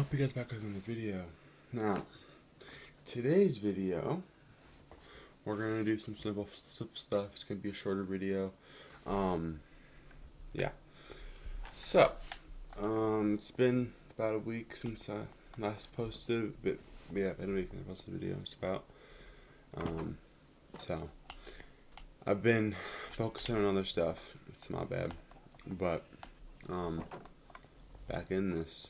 hope you guys back with another video. Now, today's video, we're gonna do some simple stuff. It's gonna be a shorter video. Yeah. So, it's been about a week since I last posted, but yeah, been a week since I posted a video. Just about. So I've been focusing on other stuff. It's my bad, but back in this.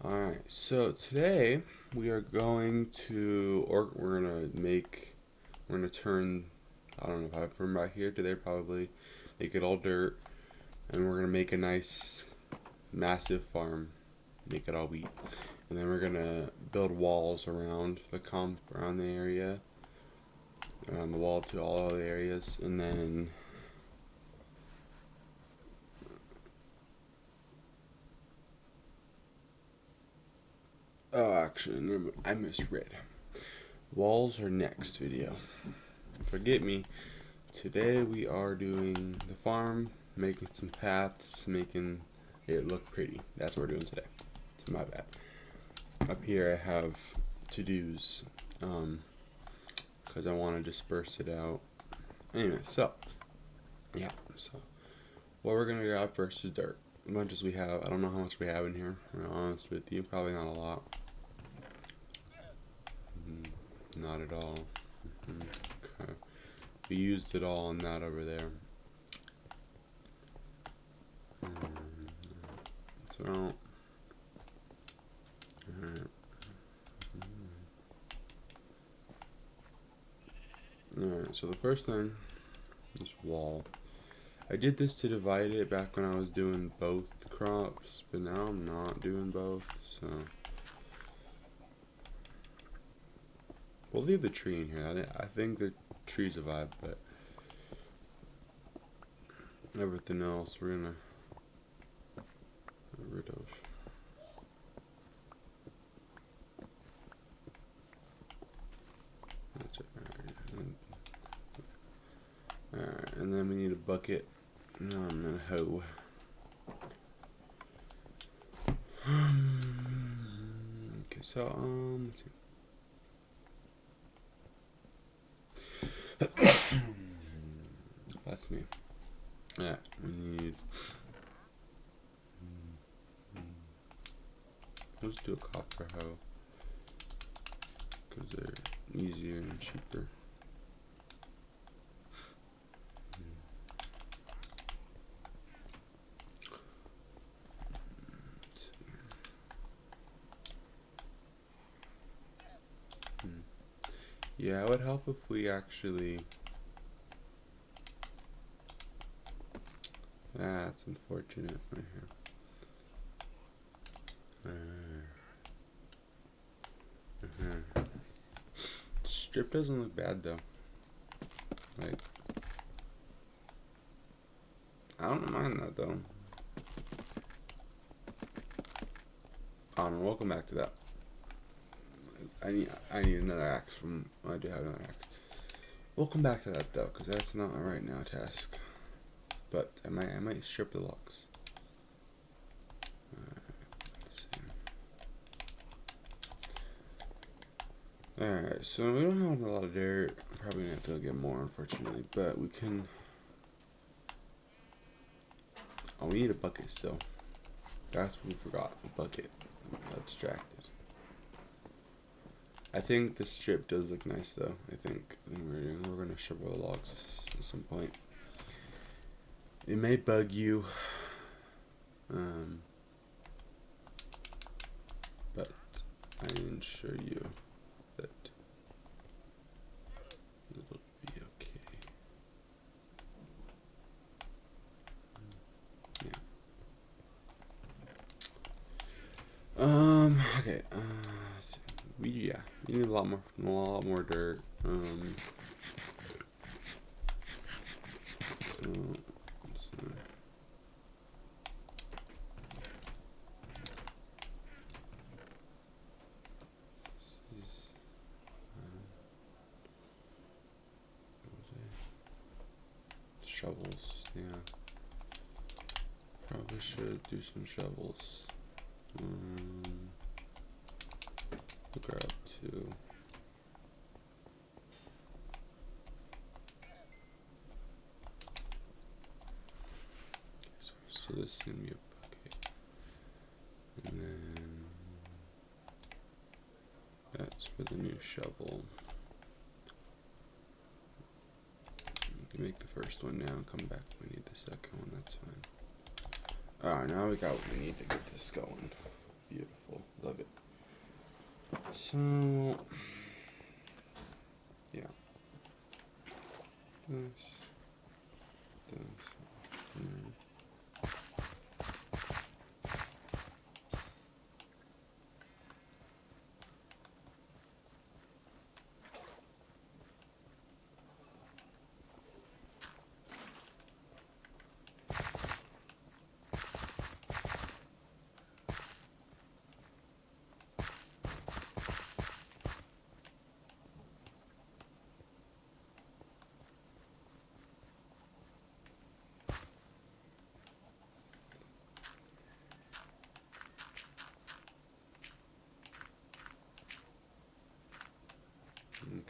Alright, so today we are going to, we're gonna turn, I don't know if I put them right here today, probably make it all dirt, and we're gonna make a nice massive farm, make it all wheat, and then we're gonna build walls around around the area, around the wall to all the areas, and then actually, I misread. Walls are next video. Forget me. Today we are doing the farm, making some paths, making it look pretty. That's what we're doing today. It's my bad. Up here I have to-dos, because I want to disperse it out. Anyway, so, yeah, so, what we're going to grab first is dirt. As much as we have, I don't know how much we have in here, to be honest with you, probably not a lot. Not at all. Okay. We used it all on that over there. So, alright, so the first thing is wall. I did this to divide it back when I was doing both the crops, but now I'm not doing both, so we'll leave the tree in here. I think the tree's a vibe, but everything else we're gonna get rid of. That's it. Alright, and then we need a bucket. No, I'm gonna hoe. Okay, so let's see. That's me. Yeah, we need. Let's do a copper hoe because they're easier and cheaper. Yeah, it would help if we actually. That's unfortunate right here. Strip doesn't look bad though. Like, I don't mind that though. Welcome back to that. I need another axe from. I do have another axe. We'll come back to that though, because that's not a right now task. But I might strip the logs. Let's see. Alright, so we don't have a lot of dirt. Probably gonna have to get more, unfortunately, but we can. Oh, we need a bucket still. That's what we forgot. A bucket. I got distracted. I think the strip does look nice though. I think we're gonna strip all the logs at some point. It may bug you, but I ensure you that it'll be okay. Yeah. Okay. We need a lot more dirt. Shovels, yeah. Probably should do some shovels. Hook her up too. So this is gonna be a bucket, and then that's for the new shovel. You can make the first one now, come back when we need the second one, that's fine. Alright, now we got what we need to get this going. Beautiful, love it. So, yeah. This.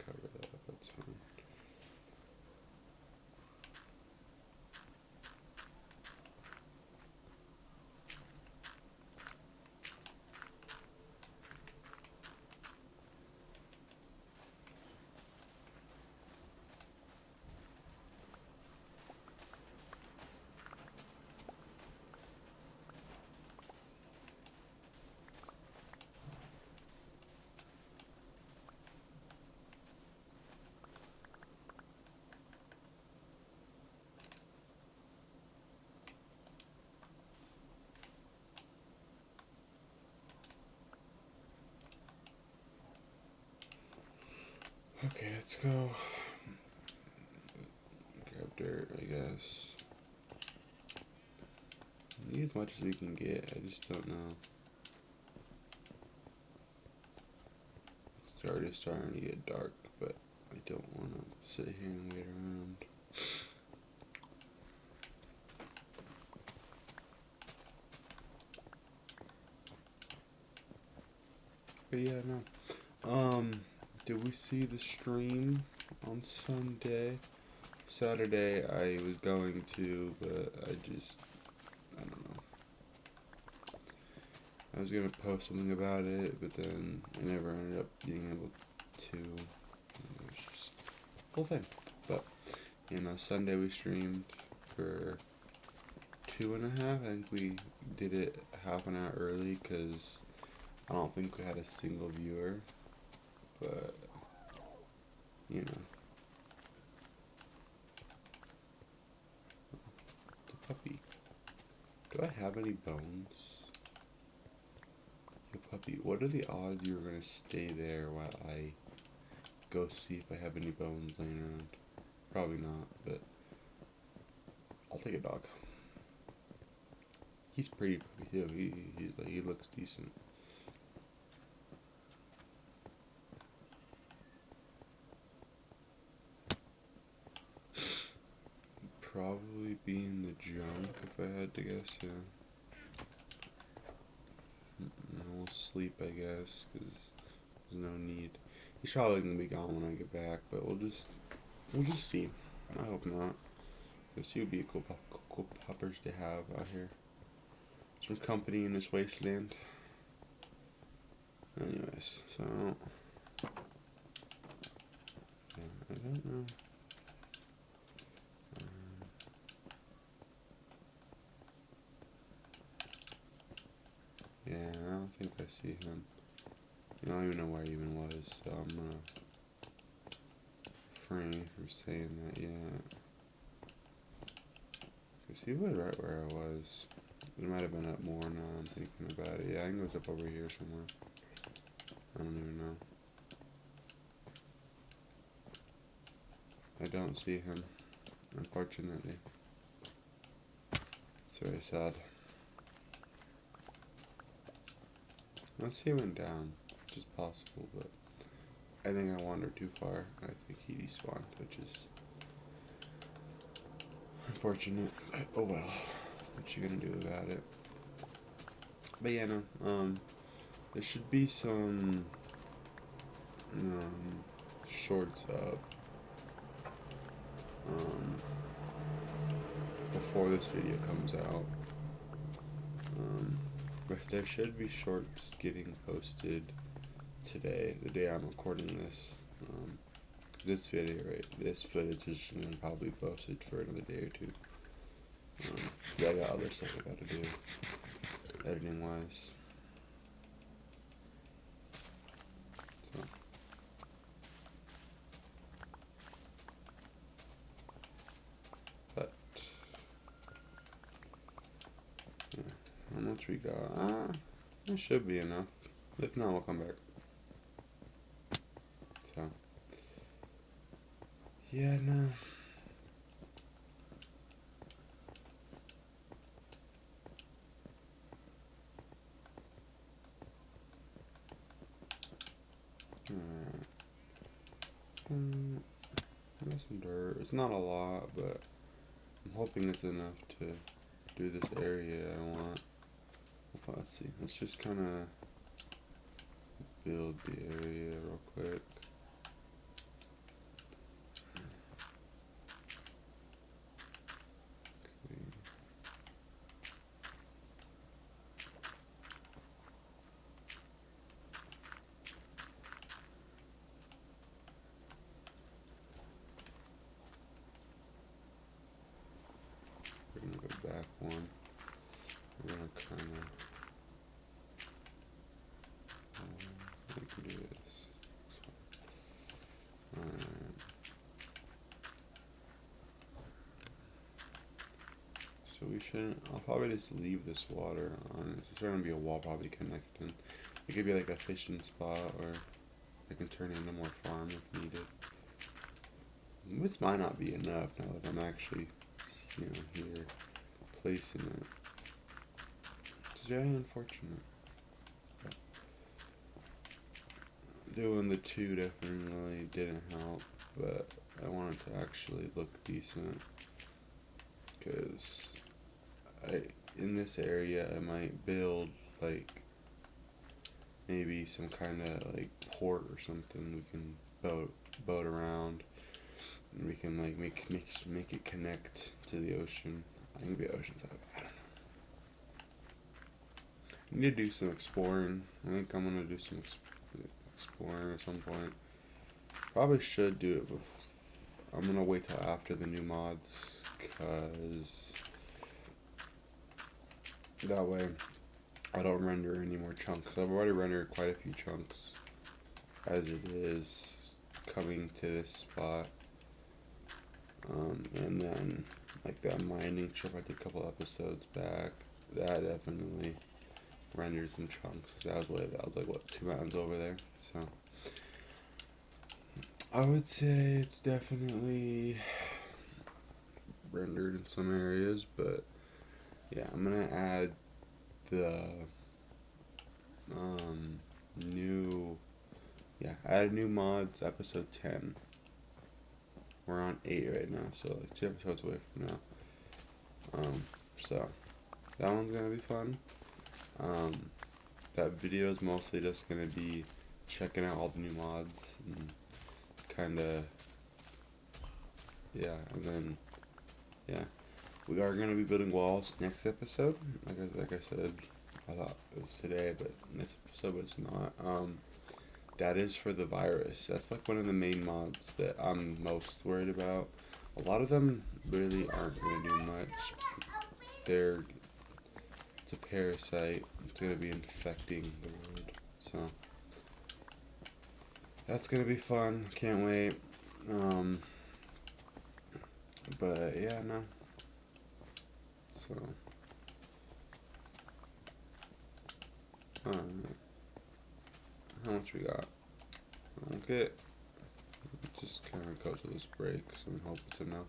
Cover that up, that's fine. Okay, let's go grab dirt, I guess. Need as much as we can get, I just don't know. It's already starting to get dark, but I don't want to sit here and wait around. But yeah, no. Did we see the stream on Sunday? Saturday I was going to, but I don't know. I was gonna post something about it, but then I never ended up being able to. It was just the whole thing. But, Sunday we streamed for 2.5. I think we did it half an hour early because I don't think we had a single viewer. But, the puppy. Do I have any bones? Yo, puppy, what are the odds you're gonna stay there while I go see if I have any bones laying around? Probably not, but I'll take a dog. He's pretty puppy too. He looks decent. Probably be in the junk if I had to guess, yeah. I'll sleep, I guess, because there's no need. He's probably gonna be gone when I get back, but we'll just see. I hope not. Because he would be a cool puppers to have out here. Some company in this wasteland. Anyways, so yeah, I don't know. Yeah, I don't think I see him. I don't even know where he even was, so I'm gonna refrain from saying that yet. Because he was right where I was. It might have been up more now I'm thinking about it. Yeah, I think it was up over here somewhere. I don't even know. I don't see him, unfortunately. It's very sad. Let's see him went down, which is possible, but I think I wandered too far. I think he despawned, which is unfortunate, but oh well. What you gonna do about it? But yeah, no, there should be some shorts up before this video comes out. But there should be shorts getting posted today, the day I'm recording this. This footage is going to probably be posted for another day or two. Cause I got other stuff I gotta do, editing wise. So. But, yeah, how much we got? That should be enough. If not, we'll come back. So, yeah, no. I got some dirt. It's not a lot, but I'm hoping it's enough to do this area I want. Let's see. Let's just kind of build the area real quick. We're gonna go back one. We're gonna kind of. We can do this. So we shouldn't. I'll probably just leave this water on. It's going to be a wall probably connecting. It could be like a fishing spot, or it can turn into more farm if needed. This might not be enough now that I'm actually, here placing it. It's very unfortunate. But doing the two definitely didn't help, but I wanted to actually look decent, because in this area I might build like maybe some kind of like port or something we can boat around, and we can like make it connect to the ocean. I think the ocean's like, I don't know. I need to do some exploring. I think I'm gonna do some exploring at some point. Probably should do it before. I'm gonna wait till after the new mods, cause that way I don't render any more chunks. I've already rendered quite a few chunks as it is coming to this spot. And then like that mining trip I did a couple episodes back, that definitely rendered some chunks. That was like what, 2 mountains over there. So I would say it's definitely rendered in some areas, but yeah, I'm gonna add the add new mods, episode 10. We're on 8 right now, so like 2 episodes away from now. So that one's gonna be fun. That video is mostly just gonna be checking out all the new mods and kinda, and then we are gonna be building walls next episode. Like I said, I thought it was today, but next episode, but it's not. That is for the virus. That's like one of the main mods that I'm most worried about. A lot of them really aren't gonna do much. It's a parasite. It's gonna be infecting the world. So that's gonna be fun. Can't wait. But yeah, no. So how much we got? Okay. Just kind of go to this break, so I hope it's enough.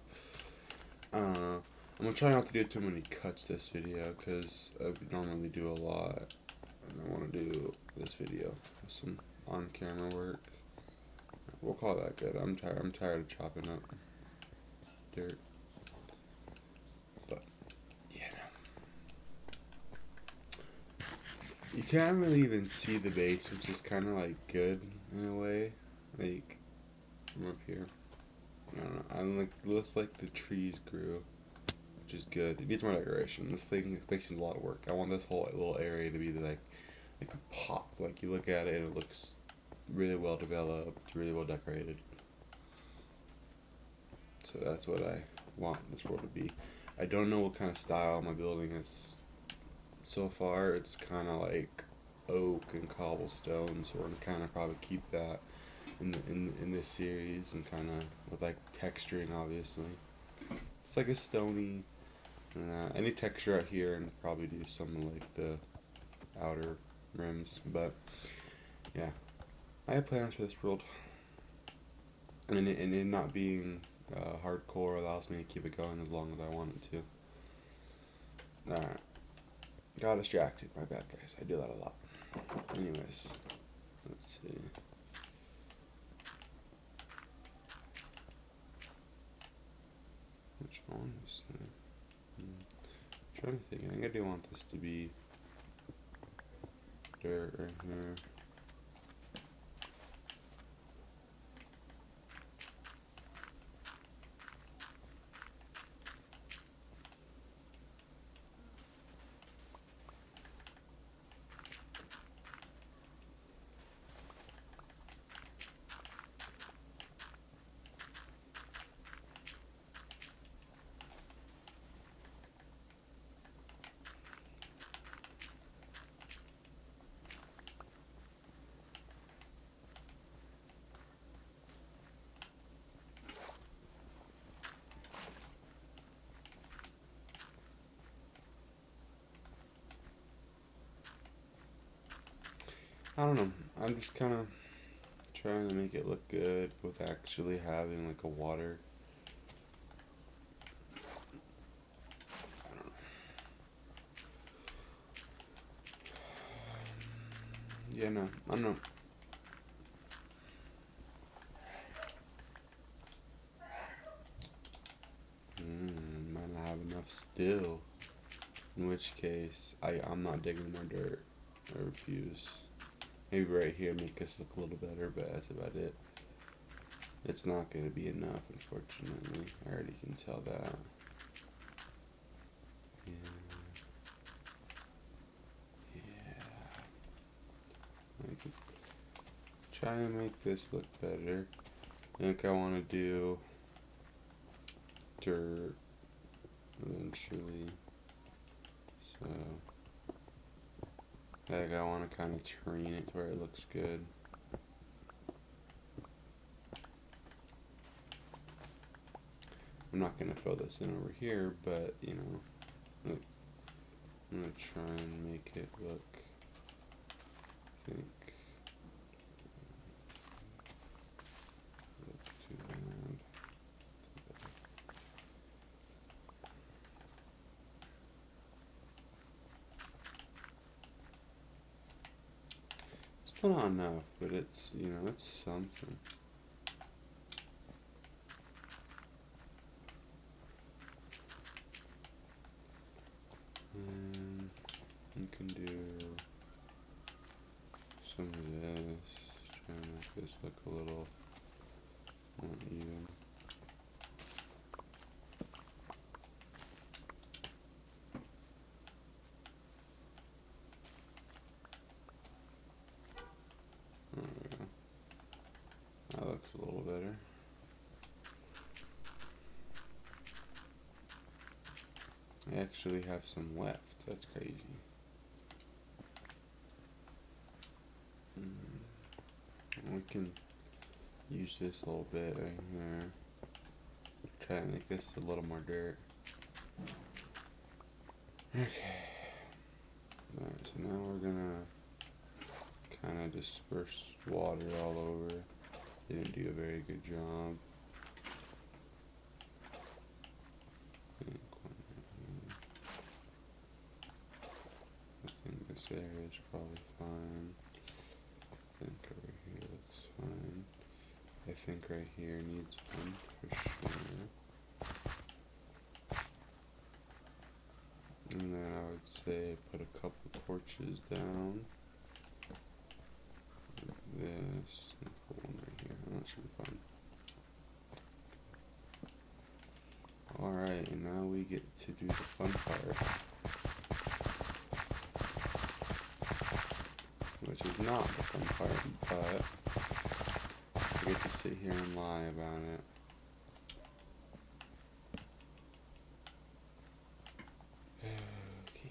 I'm gonna try not to do too many cuts this video, because I normally do a lot, and I want to do this video with some on-camera work. We'll call that good. I'm tired of chopping up dirt. But yeah, you can't really even see the base, which is kind of like good in a way. like from up here. I don't know. I'm like, looks like the trees grew, which is good. It needs more decoration. This thing is basically a lot of work. I want this whole little area to be like a pop. Like you look at it and it looks really well developed, really well decorated. So that's what I want this world to be. I don't know what kind of style my building is. So far, it's kind of like oak and cobblestone, so we're gonna kind of probably keep that in this series, and kind of with like texturing, obviously. It's like a stony, any texture out here, and probably do something like the outer rims. But yeah, I have plans for this world, and it not being hardcore allows me to keep it going as long as I want it to. Alright. Got distracted. My bad, guys. I do that a lot. Anyways, let's see. Which one is that? I'm trying to think. I think I do want this to be dirt right here. I don't know. I'm just kind of trying to make it look good with actually having like a water. I don't know. Yeah, no. I don't know. Might not have enough still. In which case, I'm not digging more dirt. I refuse. Maybe right here make this look a little better, but that's about it. It's not going to be enough, unfortunately. I already can tell that. Yeah. I could try and make this look better. I think I want to do dirt eventually. So, like I want to kind of train it to where it looks good. I'm not going to fill this in over here, but, you know, I'm going to try and make it look, I think, look too bad. Still not enough, but it's, you know, it's something. You can do some of this, try and make this look a little more even. There we go. That looks a little better. I actually have some left. That's crazy. We can use this a little bit right here. Try to make this a little more dirt. Okay. Alright, so now we're gonna kind of disperse water all over. Didn't do a very good job. I think this area is probably fine. I think over here looks fine. I think right here needs one for sure. And then I would say put a couple torches down. Like this. And put one right here. That should be fun. Alright, and now we get to do the fun part, which is not the fun part, but I get to sit here and lie about it. Okay.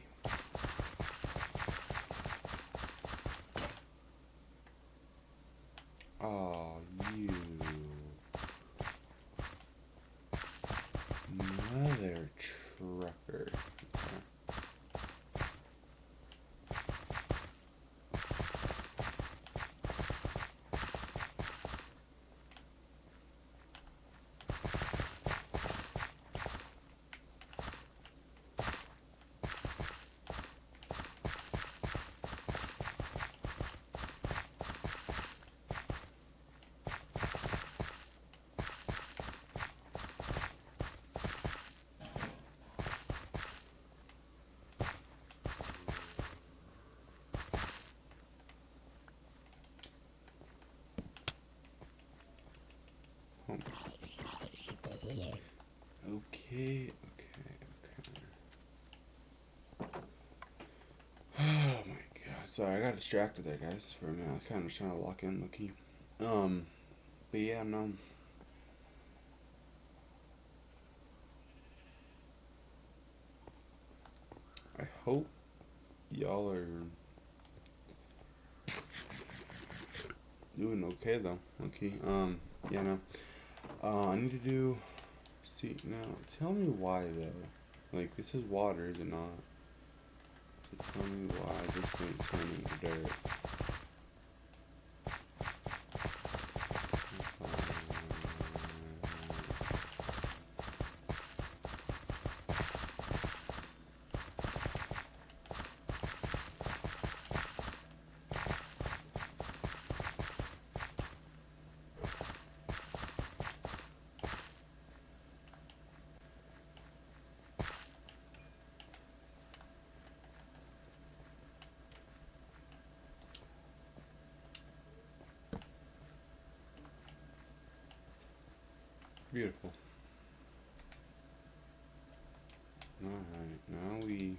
Oh, you mother trucker. Okay. Okay. Oh my god. Sorry, I got distracted there, guys, for a minute. I was kind of trying to lock in the key. But yeah, no. I hope y'all are doing okay though. Okay. Yeah, no. I need to do. See now. Tell me why though. Like this is water, is it not? So tell me why this ain't turning to dirt. Beautiful. Alright, now we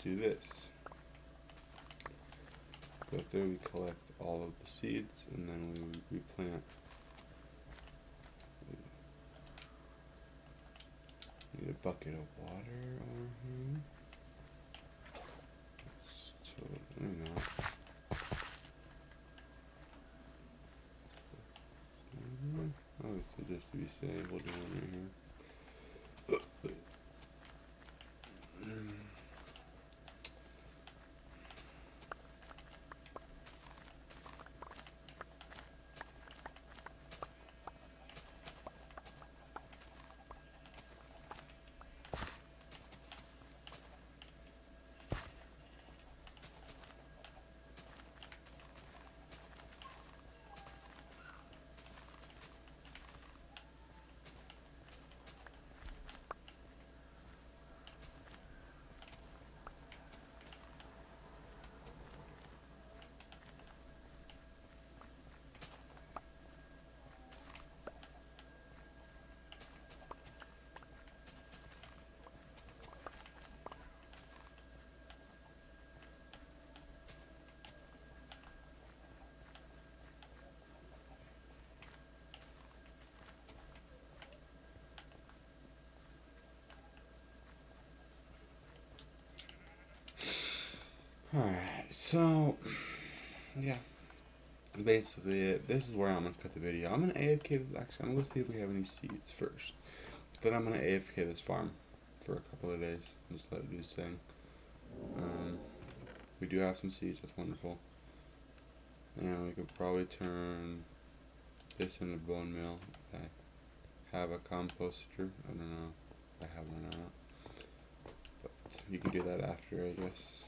do this. Go through, we collect all of the seeds, and then we replant. Need a bucket of water over here. Totally not. Oh, so just to be safe, we'll do one right here. Alright, so yeah, basically this is where I'm gonna cut the video. I'm gonna AFK this. Actually, I'm gonna see if we have any seeds first. Then I'm gonna AFK this farm for a couple of days. Just let it do its thing. We do have some seeds. That's wonderful. And we could probably turn this into bone meal. If I have a composter. I don't know if I have one or not. But you can do that after, I guess.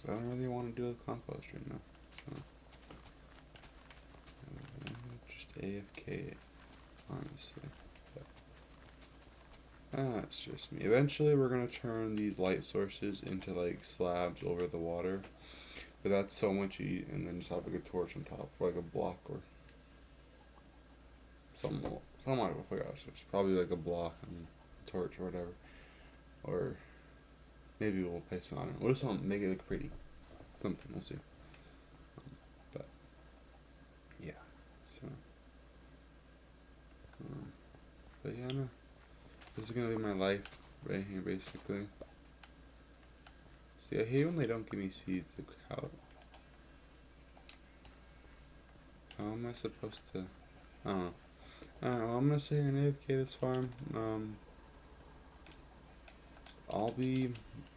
So I don't really want to do a compost right now. So, just AFK it, honestly. But It's just me. Eventually we're gonna turn these light sources into like slabs over the water. But that's so much and then just have like a torch on top, or like a block or something like I forgot. So it's probably like a block and a torch or whatever. Or maybe we'll place it on it. We'll do something, make it look pretty. Something, we'll see. But yeah. So but yeah, no. This is gonna be my life right here basically. See, I hate when they don't give me seeds. Like how am I supposed to, I don't know. Alright, well, I'm gonna say an AFK this farm. I'll be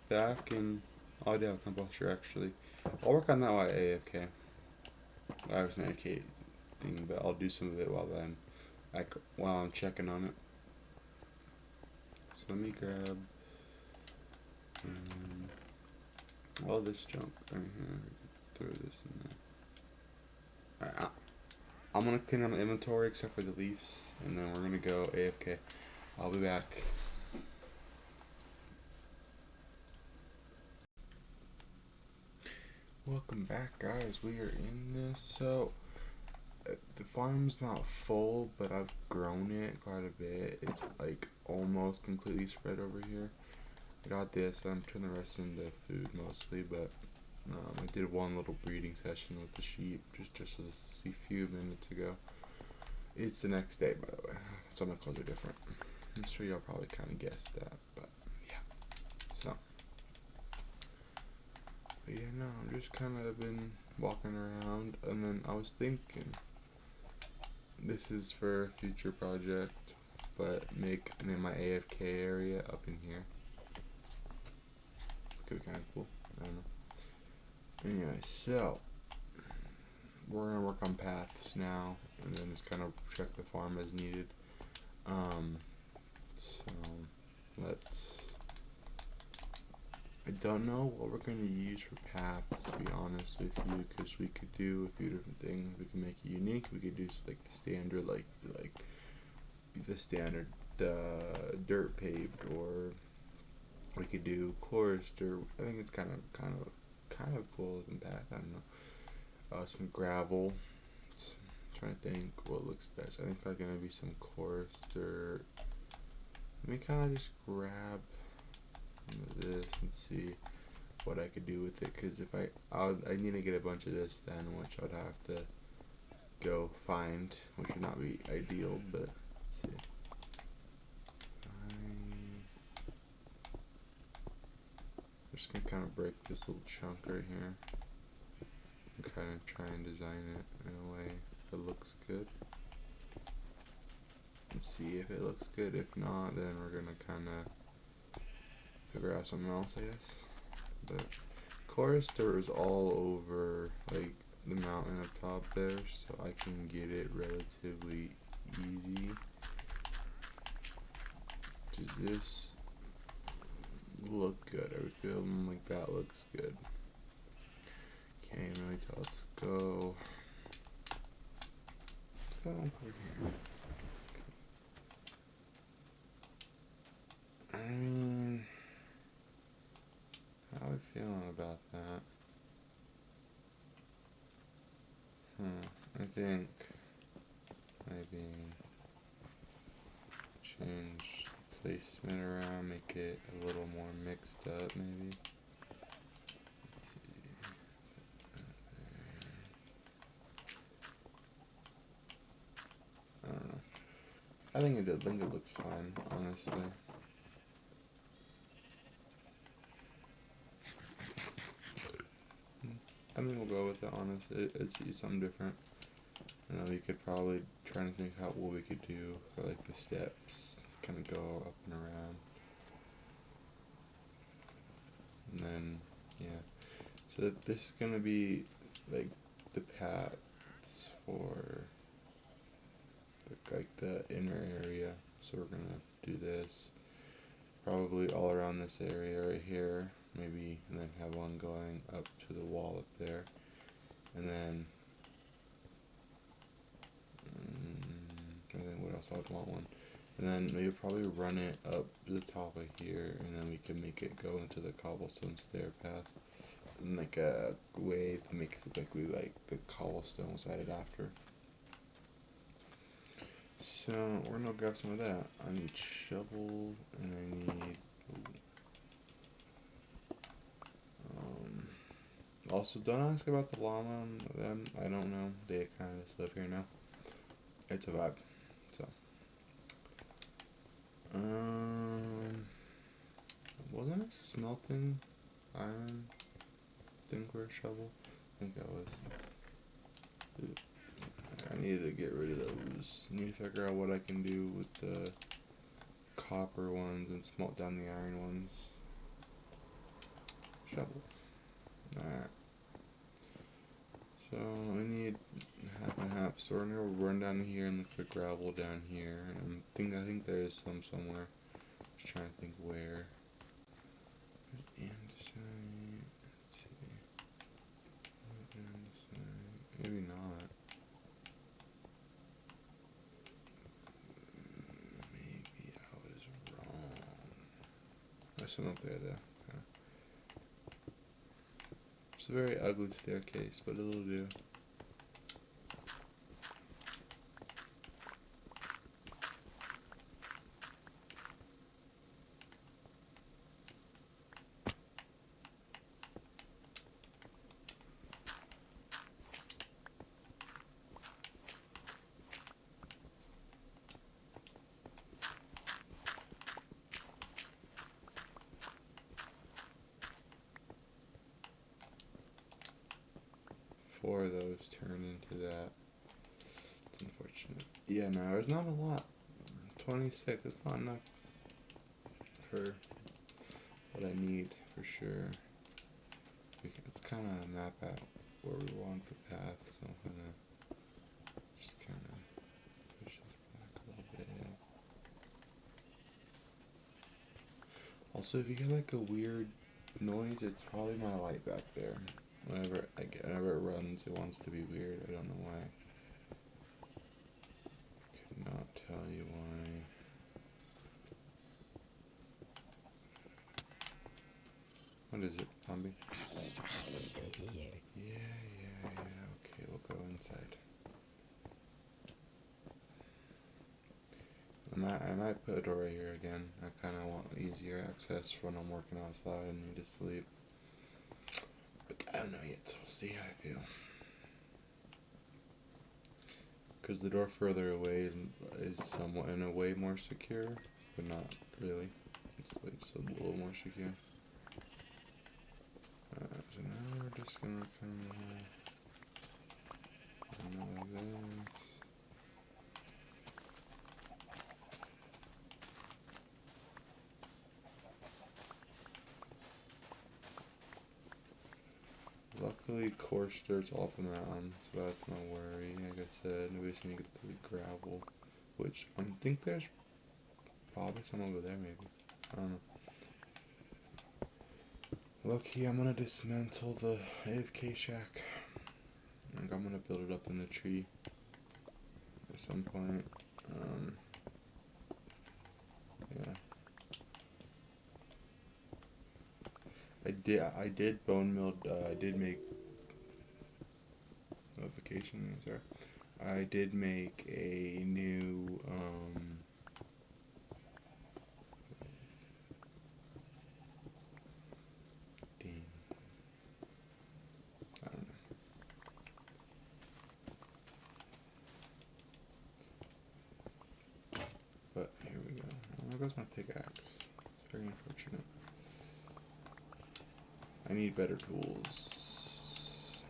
back in, oh yeah, composture actually. I'll work on that while AFK. I was an AFK thing, but I'll do some of it while I'm checking on it. So let me grab all this junk right here. Throw this in there. Alright, I'm gonna clean out my inventory except for the leaves, and then we're gonna go AFK. I'll be back. Welcome back, guys. We are in this. So the farm's not full, but I've grown it quite a bit. It's like almost completely spread over here. I got this. I'm turning the rest into food mostly, but I did one little breeding session with the sheep just a few minutes ago. It's the next day, by the way, so my clothes are different. I'm sure y'all probably kind of guessed that, but yeah. So, but yeah, no, I'm just kind of been walking around, and then I was thinking, this is for a future project, but make my AFK area up in here. It's gonna be kind of cool. I don't know. Anyway, so we're gonna work on paths now, and then just kind of check the farm as needed. So I don't know what we're gonna use for paths, to be honest with you, because we could do a few different things. We can make it unique. We could do like the standard, like the standard dirt paved, or we could do chorused, or I think it's kind of cool looking path. I don't know. Some gravel. Trying to think what looks best. I think like gonna be some coarse dirt. Let me kind of just grab some of this and see what I could do with it. Cause if I need to get a bunch of this then, which I'd have to go find, which would not be ideal. But let's see. I'm just gonna kind of break this little chunk right here and kind of try and design it in a way that looks good. And see if it looks good. If not, then we're gonna kind of figure out something else, I guess. But chorus dirt is all over like the mountain up top there, so I can get it relatively easy. Does this look good? I would feel like that looks good. Can't really tell. Let's go over here. I mean, how are we feeling about that? I think maybe change placement around, make it a little more mixed up, maybe. I don't know. I think it looks fine, honestly. I think we'll go with it, honestly. It's something different. And then we could probably try to think out what we could do for like the steps, kind of go up and around. And then, yeah. So this is gonna be like the paths for like the inner area. So we're gonna do this probably all around this area right here, maybe, and then have one going up to the wall up there, and then I think what else I would want one. And then maybe probably run it up the top of here, and then we can make it go into the cobblestone stair path. And like a way to make it look like we like the cobblestone was added after. So we're gonna grab some of that. I need shovel, and I need. Also, don't ask about the llama and them. I don't know. They kind of just live here now. It's a vibe. So. Wasn't it smelting iron thing for a shovel? I think that was. I need to get rid of those. I need to figure out what I can do with the copper ones and smelt down the iron ones. Shovel. Alright. So we need half and half. So we're gonna run down here and look for gravel down here. And I think there is some somewhere. Just trying to think where. Andesite. Let's see. Andesite. Maybe not. Maybe I was wrong. There's some up there though. It's a very ugly staircase, but it'll do. Four of those turn into that. It's unfortunate. Yeah, no, there's not a lot. 26, it's not enough for what I need, for sure. Let's kind of map out where we want the path, so I'm gonna just kind of push this back a little bit. Also, if you get like a weird noise, it's probably my light back there. Whenever it runs, it wants to be weird. I don't know why. Could not tell you why. What is it, zombie? Yeah. Okay, we'll go inside. I might put a door right here again. I kind of want easier access when I'm working outside and need to sleep. But I don't know yet, so we'll see how I feel. Because the door further away is somewhat in a way more secure, but not really. It's like just a little more secure. So now we're just gonna come like this. Luckily, coarse dirt's off the mountain, so that's no worry. Like I said, we just need to get to the gravel, which I think there's probably some over there, maybe. I don't know. Lucky, I'm gonna dismantle the AFK shack. Like, I'm gonna build it up in the tree at some point. Yeah. I did bone milled, I did make notification, sorry. I did make a new, dang. I don't know. But here we go. Oh, there goes my pickaxe. It's very unfortunate. I need better tools.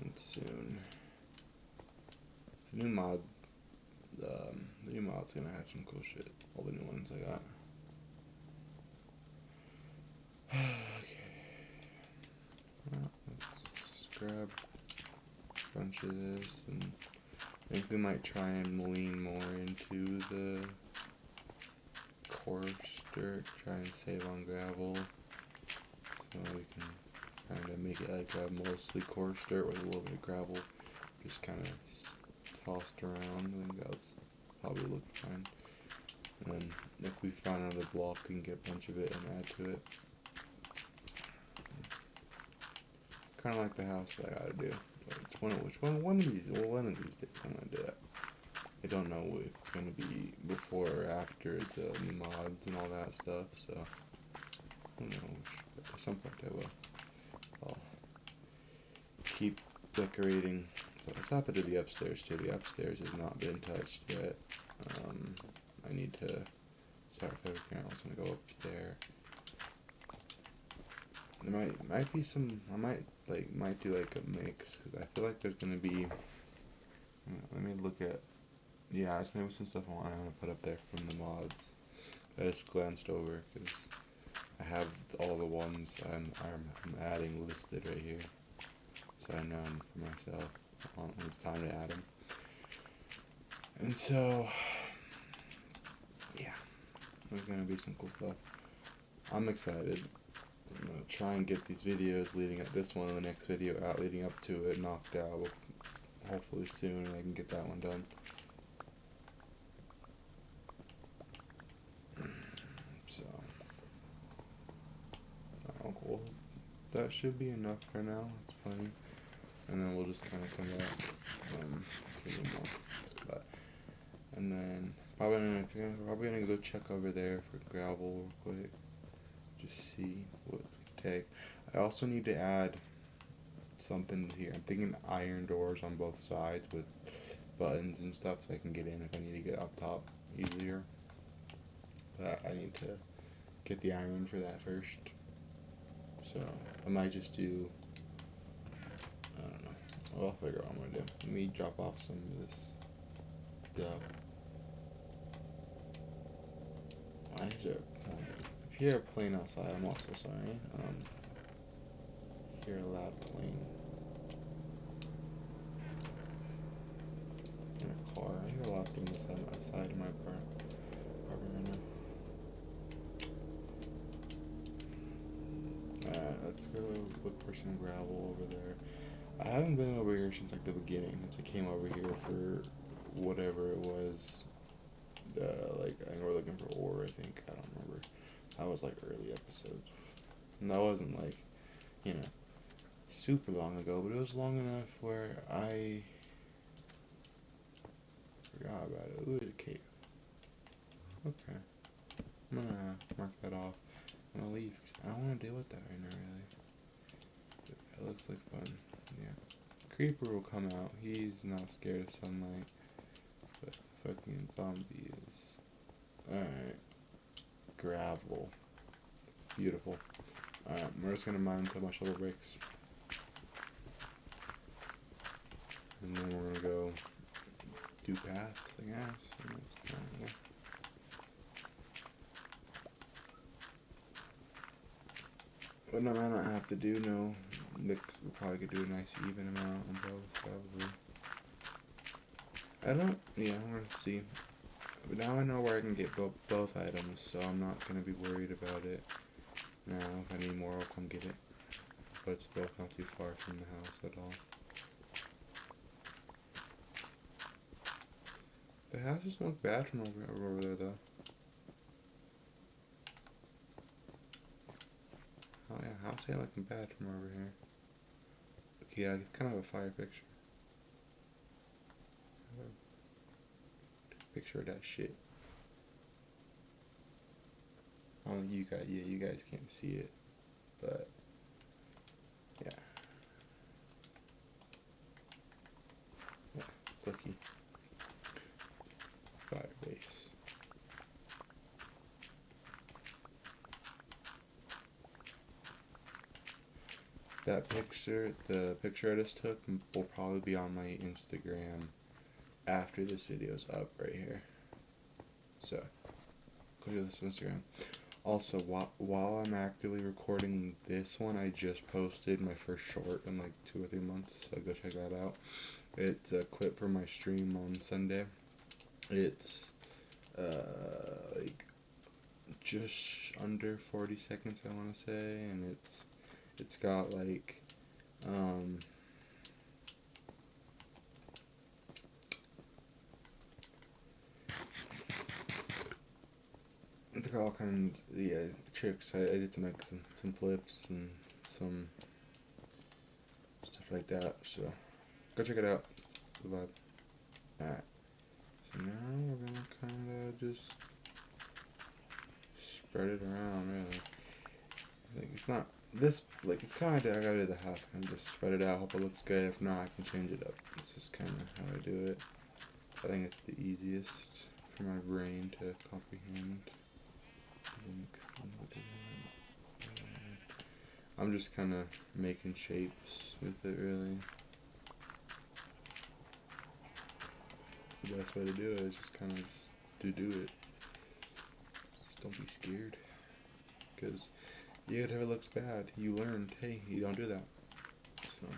And soon. The new mod's gonna have some cool shit. All the new ones I got. Okay. Well, let's just grab a bunch of this, and I think we might try and lean more into the coarse dirt, try and save on gravel, so we can kind of make it like a mostly coarse dirt with a little bit of gravel, just kind of tossed around. I think that's probably look fine. And then if we find another block, we can get a bunch of it and add to it. Kind of like the house that I gotta do. One of these days I'm gonna do that. I don't know if it's gonna be before or after the mods and all that stuff, so who knows. But at some point I will. I'll keep decorating. So I still have to do the upstairs too. The upstairs has not been touched yet. I need to start fabricating. I was gonna go up there. There might be some. I might do like a mix because I feel like there's gonna be. Let me look at. Yeah, there's gonna be some stuff I want to put up there from the mods. I just glanced over because I have all the ones I'm adding listed right here, so I know them for myself when it's time to add them. And so, yeah, there's gonna be some cool stuff. I'm excited. I'm gonna try and get these videos leading up this one and the next video out leading up to it knocked out. Hopefully soon I can get that one done. So, cool. That should be enough for now. It's plenty. And then we'll just kind of come back for a little more. But, and then probably gonna go check over there for gravel real quick. Just see what it's gonna take. I also need to add something here. I'm thinking iron doors on both sides with buttons and stuff so I can get in if I need to get up top easier. But I need to get the iron for that first. So I might just do, I don't know. Well, I'll figure out what I'm gonna do. Let me drop off some of this stuff. Why is there a plane? If you hear a plane outside, I'm also sorry. Hear a loud plane. In a car. I hear a lot of things outside of my apartment right now. Let's go look for some gravel over there. I haven't been over here since like the beginning. Since I came over here for whatever it was. I think we're looking for ore, I think. I don't remember. That was like early episodes. And that wasn't like, super long ago, but it was long enough where I forgot about it. Ooh, a cave. Okay. I'm gonna mark that off. I'm gonna leave. I don't want to deal with that right now, really. It looks like fun. Yeah. Creeper will come out. He's not scared of sunlight. But fucking zombie is. Alright. Gravel. Beautiful. Alright, we're just gonna mine until my shovel breaks. And then we're gonna go do paths, I guess. And that's kind of, yeah. But I might not have to do no mix. We probably could do a nice even amount on both, probably. I'm gonna see. But now I know where I can get both items, so I'm not gonna be worried about it. Now, if I need more, I'll come get it. But it's both not too far from the house at all. The house doesn't look bad from over there, though. Oh yeah, house ain't looking bad from over here. Okay, yeah, it's kind of a fire picture. Picture of that shit. Oh, you guys can't see it, but yeah, it's lucky. Fire base. That picture, the picture I just took, will probably be on my Instagram after this video's up right here. So, go to this Instagram. Also, while I'm actively recording this one, I just posted my first short in like 2 or 3 months, so go check that out. It's a clip from my stream on Sunday. It's like just under 40 seconds, I want to say, and it's got like took all kinds of tricks. I did to make some flips and some stuff like that. So go check it out. The vibe. Alright. So now we're gonna kinda just spread it around really. Like it's not this like it's kinda I gotta do the house, kinda just spread it out, hope it looks good. If not I can change it up. This is kinda how I do it. I think it's the easiest for my brain to comprehend. I'm just kind of making shapes with it, really. The best way to do it is just kind of do it. Just don't be scared. Because if it looks bad, you learned, hey, you don't do that. So,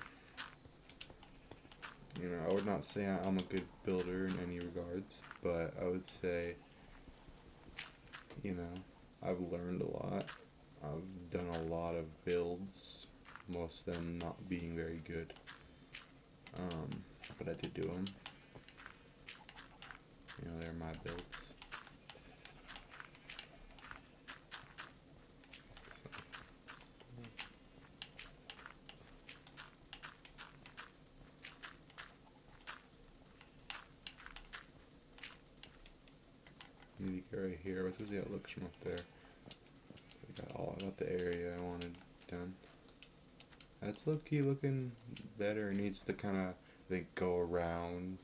I would not say I'm a good builder in any regards, but I would say, I've learned a lot. I've done a lot of builds, most of them not being very good. But I did do them. They're my builds. Need to get right here. Let's see how it looks from up there. I got the area I wanted done. That's low-key looking better. It needs to kind of go around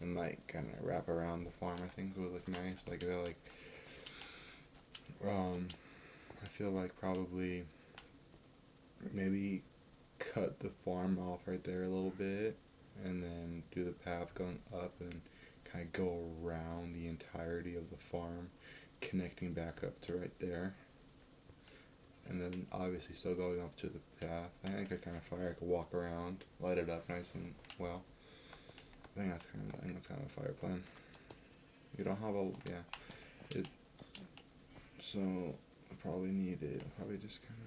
and kind of wrap around the farm. I think would look nice. I feel like probably maybe cut the farm off right there a little bit, and then do the path going up and kind of go around the entirety of the farm, connecting back up to right there. And then obviously still going up to the path. I think I could walk around, light it up nice and well. I think that's kind of a fire plan. You don't have so I probably need it. I'll probably just kind of.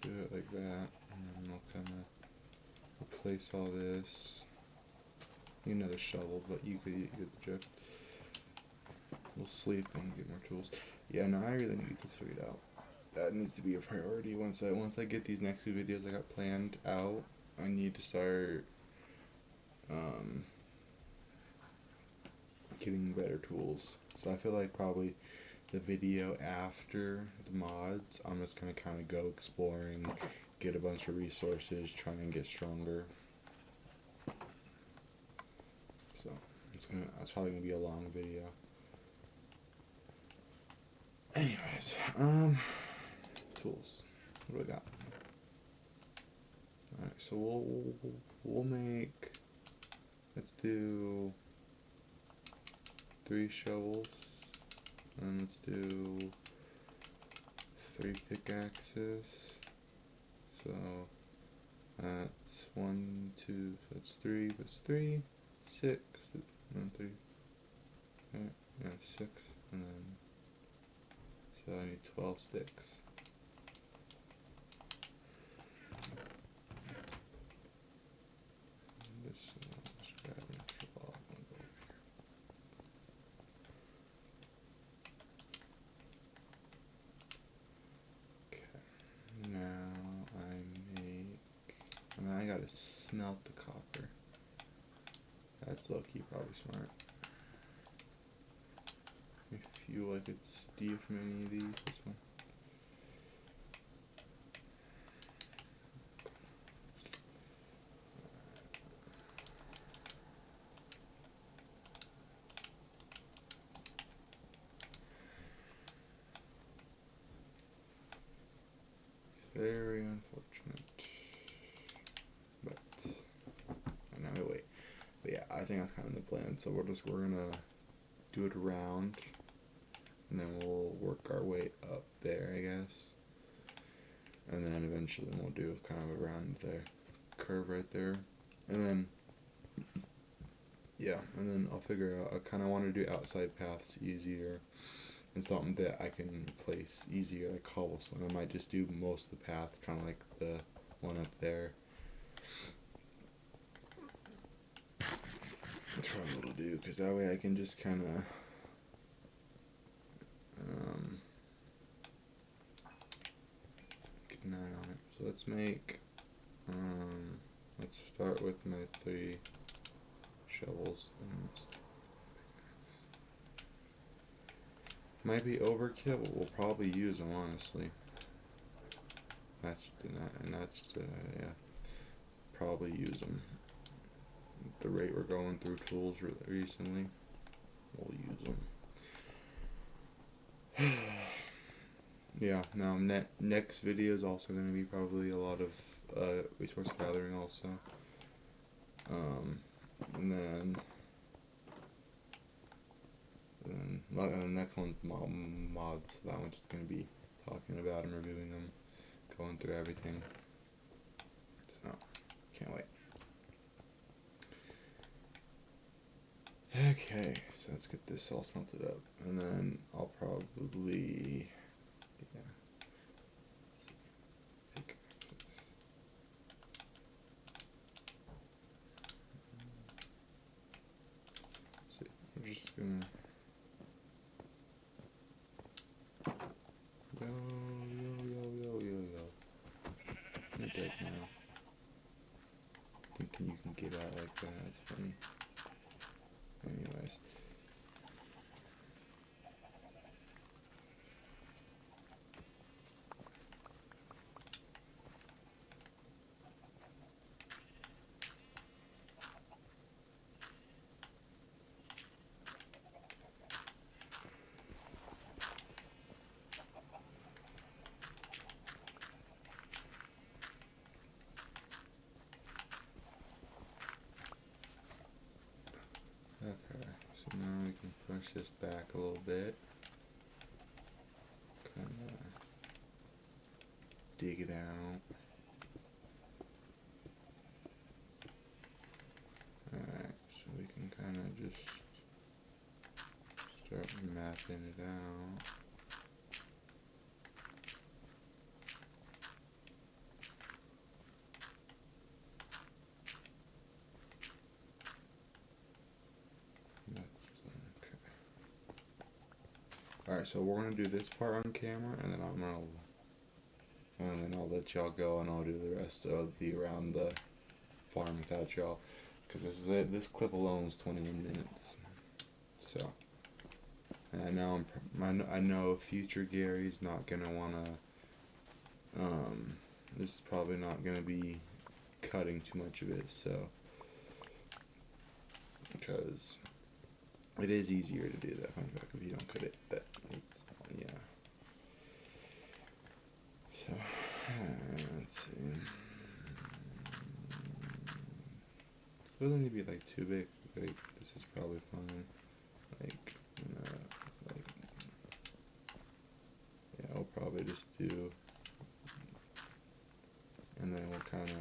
Do it like that, and then we'll kind of replace all this. The shovel, but you get the drift. We'll sleep and get more tools. Yeah, no, I really need to get this figured out. That needs to be a priority. Once I get these next few videos I got planned out, I need to start getting better tools. So I feel like probably the video after the mods, I'm just gonna kind of go exploring, get a bunch of resources, try and get stronger. So that's probably gonna be a long video. Anyways, tools. What do we got? All right, so we'll make. Let's do 3 shovels, and let's do 3 pickaxes. So that's 1, 2. So that's 3. That's 3, 6, and 3. Right, yeah, 6, and then so I need 12 sticks. Let's grab an extra ball and go over here. Okay, now I gotta smelt the copper. That's low-key probably smart. If you could steal from any of these, this one. Very unfortunate. But now we wait. But yeah, I think that's kind of the plan. So we're gonna do it around, and then we'll work our way up there, I guess. And then eventually we'll do kind of around the curve right there. And then yeah, and then I'll figure out, I kind of want to do outside paths easier. and something that I can replace easier, like cobblestone. I might just do most of the paths, kind of like the one up there. That's what I'm going to do, because that way I can just kind of keep an eye on it. So let's make, let's start with my 3 shovels. Might be overkill, but we'll probably use them, honestly. Yeah, probably use them. At the rate we're going through tools recently, we'll use them. Yeah, now next video is also going to be probably a lot of resource gathering also. And then the next one's the mods, so that one's just going to be talking about them, reviewing them, going through everything. So, can't wait. Okay, so let's get this all smelted up, and then I'll probably, yeah. So we're just gonna yo. I'm dead now. Thinking you can get out like that, that's funny. Anyways. Okay, so now we can push this back a little bit. Kinda dig it out. Alright, so we can kinda just start mapping it out. Alright, so we're gonna do this part on camera, and then I'll let y'all go, and I'll do the rest of the around the farm without y'all, because this is it. This clip alone is 21 minutes. So, and I know future Gary's not gonna wanna. This is probably not gonna be cutting too much of it, so because it is easier to do that if you don't cut it, but it's, yeah. So, let's see. It doesn't need to be like too big. Like, this is probably fine. Like, like, yeah, I'll probably just do, and then we'll kind of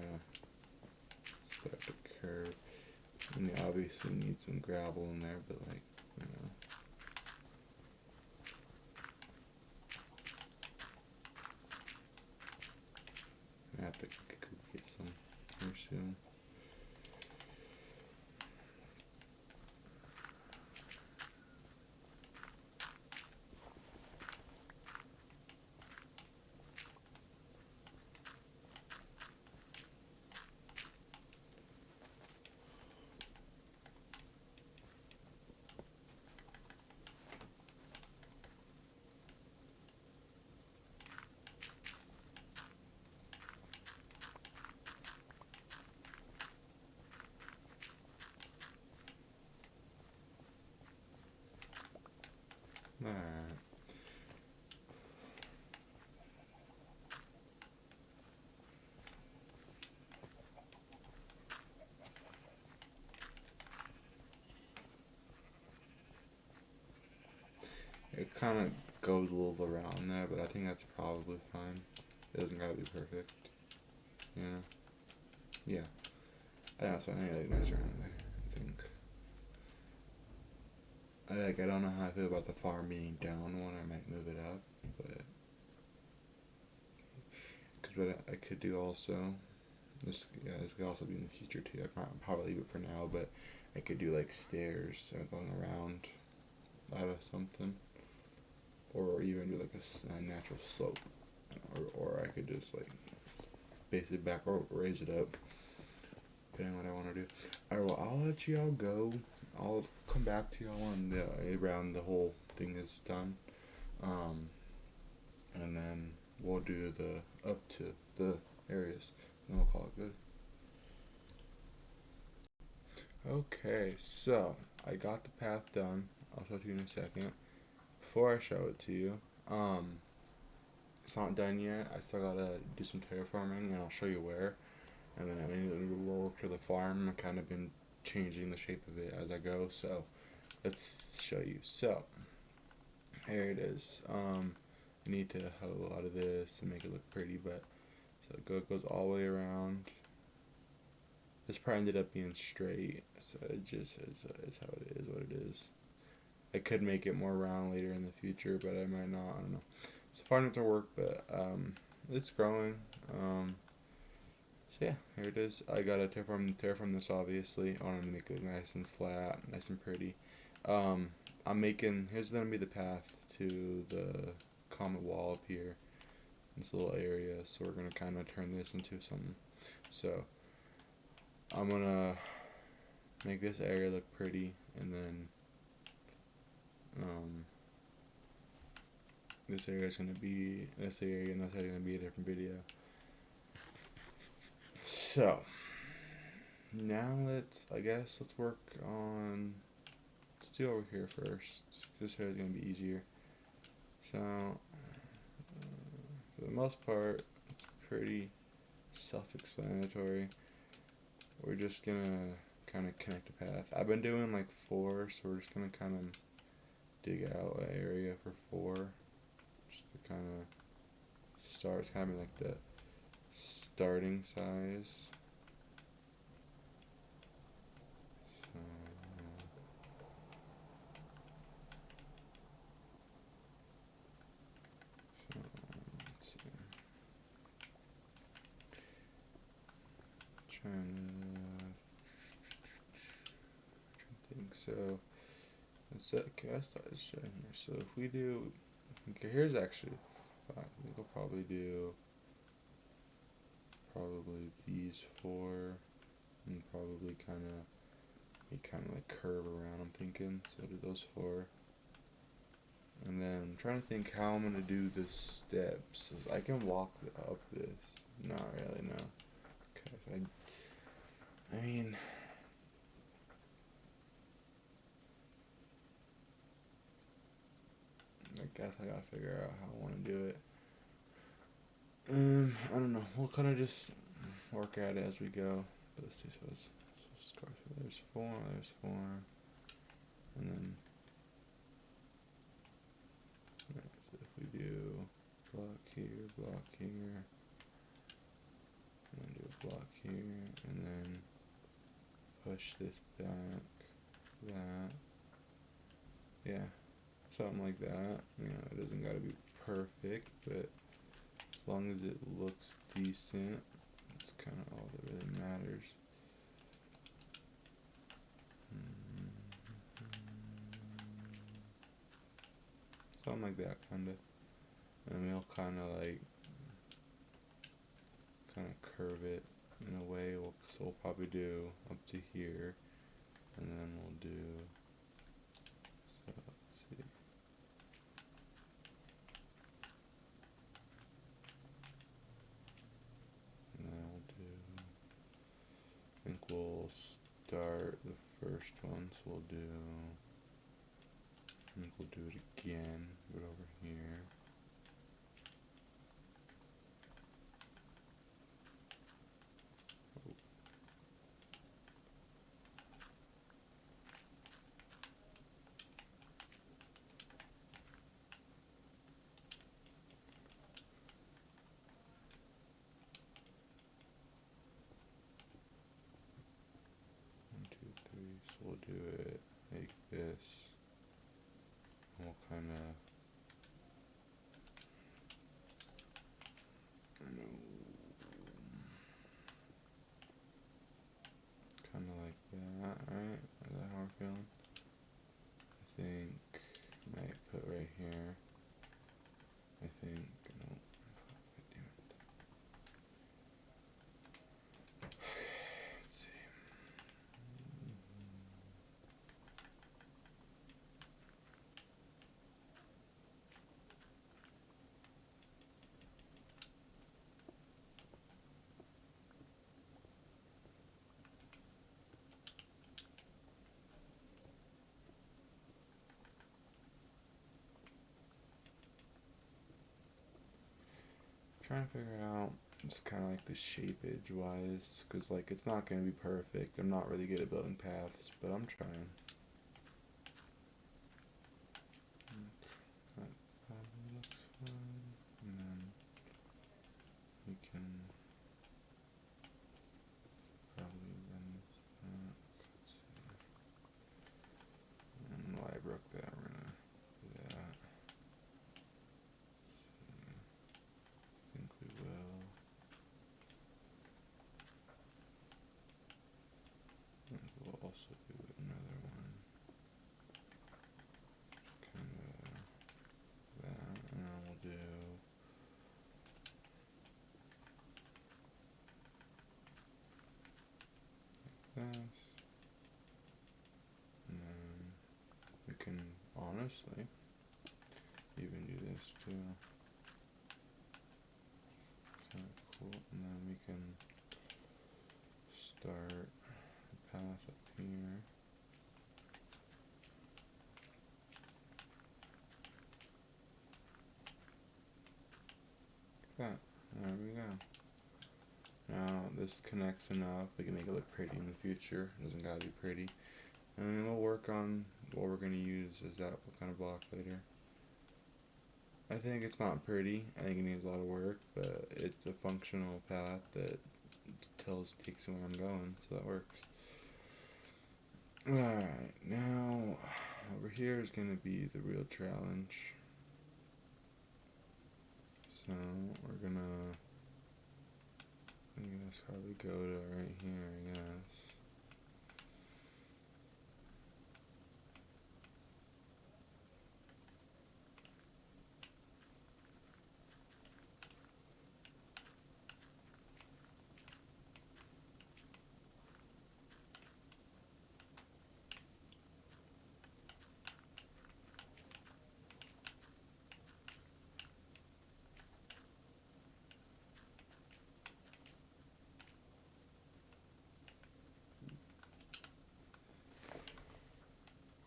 start the curve. And you obviously need some gravel in there, but like, I have to get some here soon. Alright. It kind of goes a little around there, but I think that's probably fine. It doesn't gotta be perfect. You know? Yeah. I think that's fine. I think I like nice around there, I think. I don't know how I feel about the farm being down one. I might move it up, but because what I could do also, this could also be in the future too. I might probably leave it for now, but I could do like stairs going around out of something, or even do like a natural slope, or I could just like base it back or raise it up, depending on what I want to do. Alright, well, I'll let y'all go. I'll come back to y'all on around the whole thing is done. And then we'll do the up to the areas, and we'll call it good. Okay, so I got the path done. I'll show it to you in a second. Before I show it to you, it's not done yet. I still gotta do some terraforming, and I'll show you where. And then I need to work to the farm. I've kind of been changing the shape of it as I go, so let's show you. So here it is. I need to have a lot of this and make it look pretty, but so it goes all the way around. This part ended up being straight, so it just is how it is, what it is. I could make it more round later in the future, but I might not. I don't know. So far not to work, but it's growing. So yeah, here it is. I gotta terraform this obviously. I want to make it nice and flat, nice and pretty. I'm making. Here's gonna be the path to the common wall up here. This little area. So we're gonna kind of turn this into something. So I'm gonna make this area look pretty, and then this area is gonna be this area, and that's gonna be a different video. So now let's work on. Let's do over here first. This area is gonna be easier. So for the most part, it's pretty self-explanatory. We're just gonna kind of connect a path. I've been doing like 4, so we're just gonna kind of dig out an area for 4, just to kind of start. It's kind of like the starting size. So, let's see. Trying to think. So that's it. Okay, I started showing here. So if we do, okay, here's actually 5. I think we'll probably do these 4, and probably kind of like curve around. I'm thinking. So do those 4. And then I'm trying to think how I'm gonna do the steps. I can walk up this. Not really, no. Okay, so I mean, I guess I gotta figure out how I want to do it. I don't know. We'll kind of just work at it as we go. But let's see. So start. There's 4. There's 4, and then. So if we do block here, and then do a block here, and then push this back, that, yeah, something like that. You know, it doesn't gotta be perfect, but as long as it looks decent, it's kind of all that really matters. Something like that, kinda. And we'll kind of curve it in a way. So we'll probably do up to here, and then we'll do. So let's see. And then we'll do. I think we'll start the first one. So we'll do. I think we'll do it again, but over here. 1, 2, 3. So we'll do it like this. kind of, like that, right? Is that how we're feeling? I think might put right here. I think no. Damn it. Let's see. Trying to figure out just kind of like the shapeage wise, because like it's not going to be perfect. I'm not really good at building paths, but I'm trying. That probably looks fine, and then we can probably run this back. Let's see. I don't know why I broke that. We're gonna do that. I think we will. And we'll also do another one. Kind of that, and then we'll do this. And then we can honestly even do this too. Kind of cool. And then we can start the path up here. Like that. There we go. Now this connects enough. We can make it look pretty in the future. It doesn't gotta be pretty. And then we'll work on what we're gonna use as that what kind of block later. I think it's not pretty. I think it needs a lot of work, but it's a functional path that takes me where I'm going, so that works. Alright, now over here is gonna be the real challenge. So we're gonna, I guess, probably go to right here, I guess.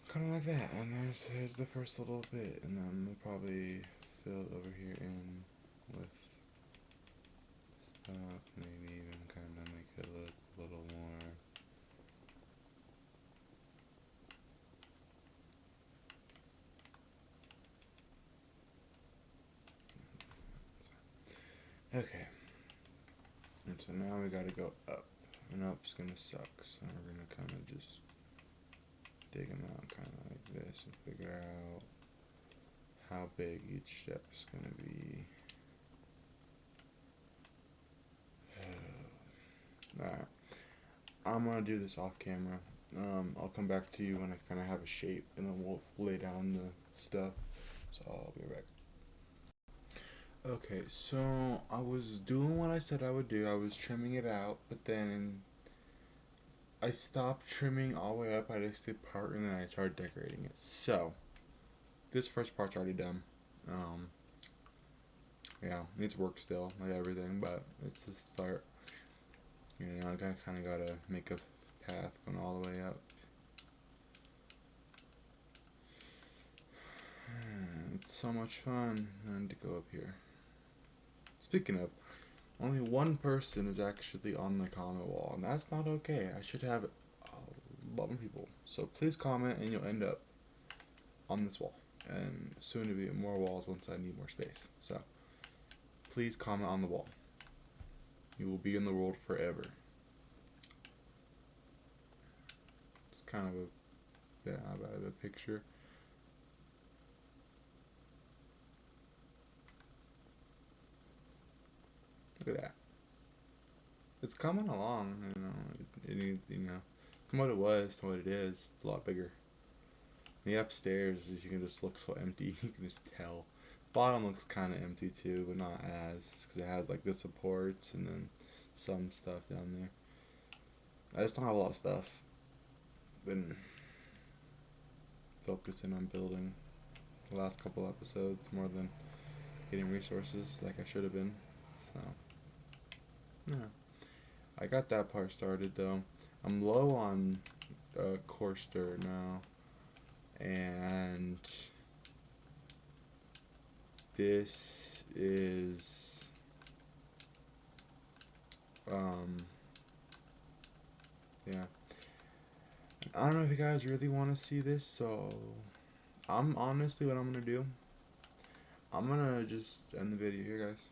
Kind of like that, and there's the first little bit, and then we'll probably fill over here in with stuff, maybe even kind of make it look a little more. Okay, and so now we gotta go up, and up's gonna suck, so we're gonna kind of just dig them out kind of like this and figure out how big each step's gonna be. Alright, I'm gonna do this off camera. I'll come back to you when I kind of have a shape, and then we'll lay down the stuff. So I'll be right back. Okay, so I was doing what I said I would do. I was trimming it out, but then I stopped trimming all the way up. I just did part, and then I started decorating it. So this first part's already done. Yeah, needs work still, like everything, but it's a start. You know, I kind of gotta make a path going all the way up. It's so much fun. I need to go up here. Speaking of, only one person is actually on the comment wall, and that's not okay. I should have a lot more people. So please comment, and you'll end up on this wall. And soon to be more walls once I need more space. So please comment on the wall. You will be in the world forever. It's kind of a bit of a picture. at that. It's coming along, It needs, from what it was to what it is, it's a lot bigger. The upstairs, you can just look so empty. You can just tell. Bottom looks kind of empty too, but not as, because it has like the supports and then some stuff down there. I just don't have a lot of stuff. Been focusing on building the last couple episodes more than getting resources like I should have been. So, yeah. I got that part started though. I'm low on coarse dirt now, and this is yeah. I don't know if you guys really want to see this, so I'm honestly what I'm gonna do. I'm gonna just end the video here, guys.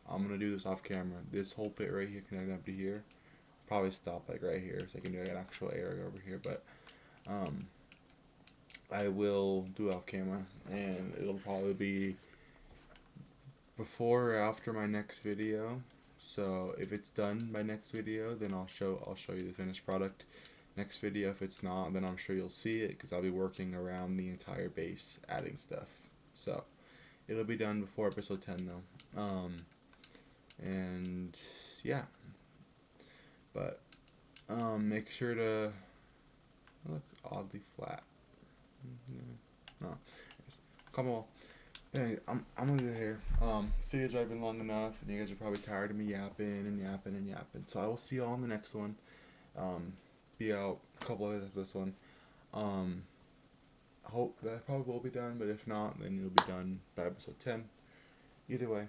I'm gonna do this off camera. This whole pit right here connected up to here. Probably stop like right here so I can do like an actual area over here, but I will do it off camera, and it'll probably be before or after my next video. So if it's done by next video, then I'll show you the finished product. Next video, if it's not, then I'm sure you'll see it because I'll be working around the entire base, adding stuff. So it'll be done before episode 10 though. And yeah, but make sure to look oddly flat. No, come on. Anyway, I'm gonna do it here. This video's already been long enough, and you guys are probably tired of me yapping and yapping and yapping. So I will see you all in the next one. Be out a couple of days after this one. I hope that probably will be done, but if not, then it'll be done by episode 10. Either way,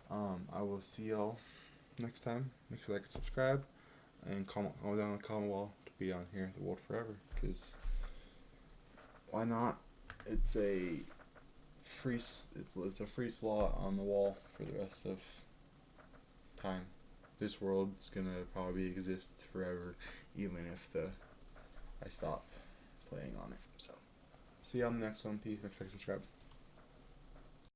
I will see y'all next time. Make sure to like and subscribe, and comment down in the comment wall to be on here the world forever. Because why not? It's a free slot on the wall for the rest of time. This world's gonna probably exist forever, even if I stop playing on it. So, see you on the next one. Peace. Make sure to subscribe.